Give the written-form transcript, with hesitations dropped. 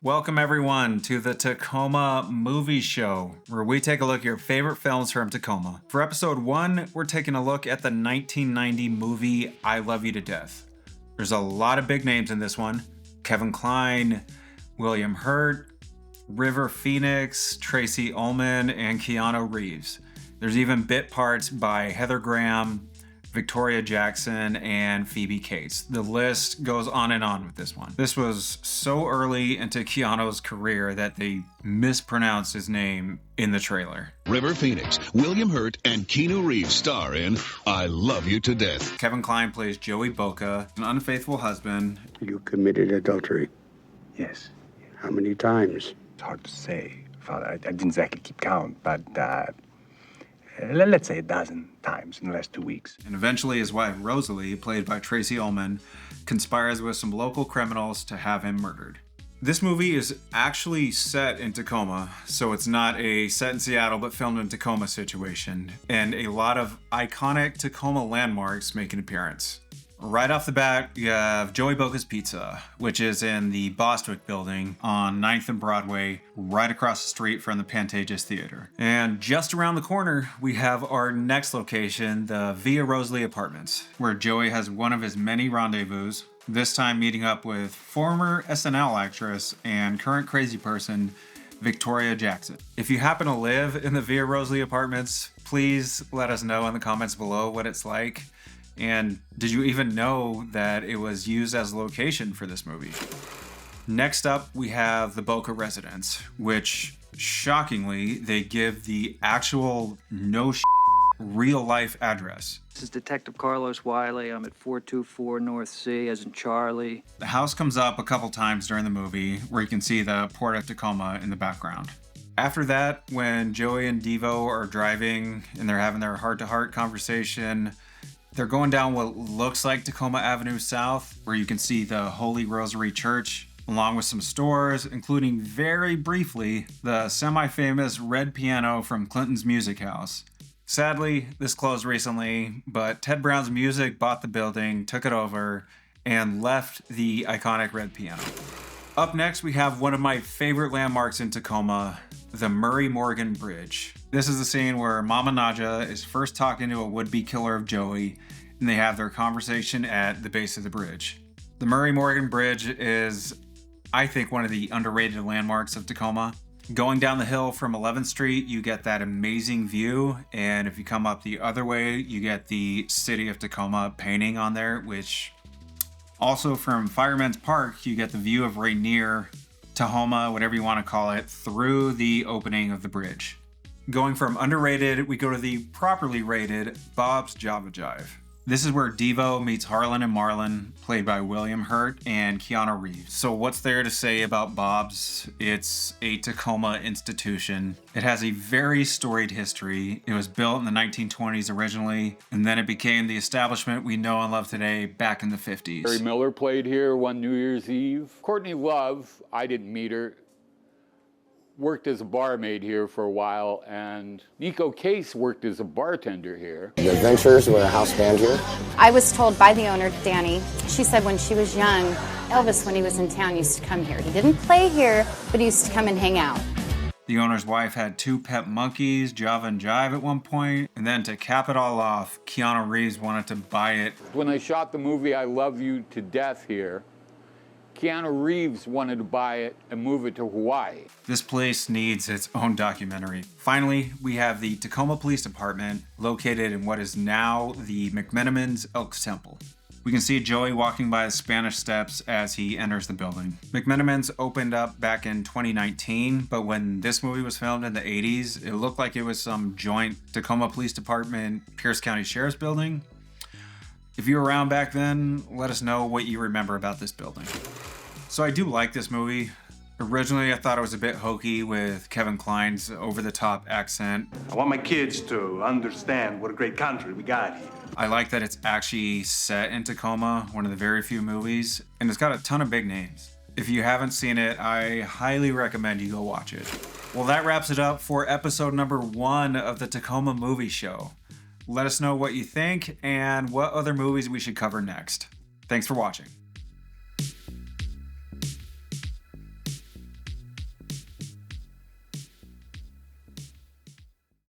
Welcome everyone to the Tacoma Movie Show, where we take a look at your favorite films from Tacoma. For episode 1, we're taking a look at the 1990 movie I Love You to Death. There's a lot of big names in this one. Kevin Kline, William Hurt, River Phoenix, Tracey Ullman, and Keanu Reeves. There's even bit parts by Heather Graham, Victoria Jackson, and Phoebe Cates. The list goes on and on with this one. This was so early into Keanu's career that they mispronounced his name in the trailer. River Phoenix, William Hurt, and Keanu Reeves star in I Love You to Death. Kevin Kline plays Joey Boca, an unfaithful husband. You committed adultery. Yes. How many times? It's hard to say, Father. I didn't exactly keep count, but let's say a dozen times in the last 2 weeks. And eventually his wife, Rosalie, played by Tracey Ullman, conspires with some local criminals to have him murdered. This movie is actually set in Tacoma, so it's not a set in Seattle but filmed in Tacoma situation, and a lot of iconic Tacoma landmarks make an appearance. Right off the bat, you have Joey Boca's Pizza, which is in the Bostwick building on 9th and Broadway, right across the street from the Pantages Theater. And just around the corner, we have our next location, the Via Rosalie Apartments, where Joey has one of his many rendezvous, this time meeting up with former SNL actress and current crazy person, Victoria Jackson. If you happen to live in the Via Rosalie Apartments, please let us know in the comments below what it's like. And did you even know that it was used as a location for this movie? Next up, we have the Boca residence, which shockingly, they give the actual real life address. This is Detective Carlos Wiley. I'm at 424 North C, as in Charlie. The house comes up a couple times during the movie, where you can see the Port of Tacoma in the background. After that, when Joey and Devo are driving and they're having their heart-to-heart conversation, they're going down what looks like Tacoma Avenue South, where you can see the Holy Rosary Church, along with some stores, including very briefly the semi-famous red piano from Clinton's Music House. Sadly, this closed recently, but Ted Brown's Music bought the building, took it over, and left the iconic red piano. Up next, we have one of my favorite landmarks in Tacoma, the Murray Morgan Bridge. This is the scene where Mama Naja is first talking to a would-be killer of Joey, and they have their conversation at the base of the bridge. The Murray Morgan Bridge is, I think, one of the underrated landmarks of Tacoma. Going down the hill from 11th Street, you get that amazing view, and if you come up the other way, you get the City of Tacoma painting on there, which also from Fireman's Park, you get the view of Rainier, Tahoma, whatever you want to call it, through the opening of the bridge. Going from underrated, we go to the properly rated Bob's Java Jive. This is where Devo meets Harlan and Marlon, played by William Hurt and Keanu Reeves. So what's there to say about Bob's? It's a Tacoma institution. It has a very storied history. It was built in the 1920s originally, and then it became the establishment we know and love today back in the 50s. Barry Miller played here one New Year's Eve. Courtney Love, I didn't meet her, worked as a barmaid here for a while, and Nico Case worked as a bartender here. The Adventures were a house band here. I was told by the owner, Danny, she said when she was young, Elvis, when he was in town, used to come here. He didn't play here, but he used to come and hang out. The owner's wife had 2 pet monkeys, Java and Jive at one point, and then to cap it all off, Keanu Reeves wanted to buy it. When I shot the movie I Love You to Death here, Keanu Reeves wanted to buy it and move it to Hawaii. This place needs its own documentary. Finally, we have the Tacoma Police Department, located in what is now the McMenamins Elks Temple. We can see Joey walking by the Spanish Steps as he enters the building. McMenamins opened up back in 2019, but when this movie was filmed in the 80s, it looked like it was some joint Tacoma Police Department, Pierce County Sheriff's Building. If you were around back then, let us know what you remember about this building. So I do like this movie. Originally, I thought it was a bit hokey with Kevin Kline's over-the-top accent. I want my kids to understand what a great country we got here. I like that it's actually set in Tacoma, one of the very few movies, and it's got a ton of big names. If you haven't seen it, I highly recommend you go watch it. Well, that wraps it up for episode number 1 of the Tacoma Movie Show. Let us know what you think and what other movies we should cover next. Thanks for watching.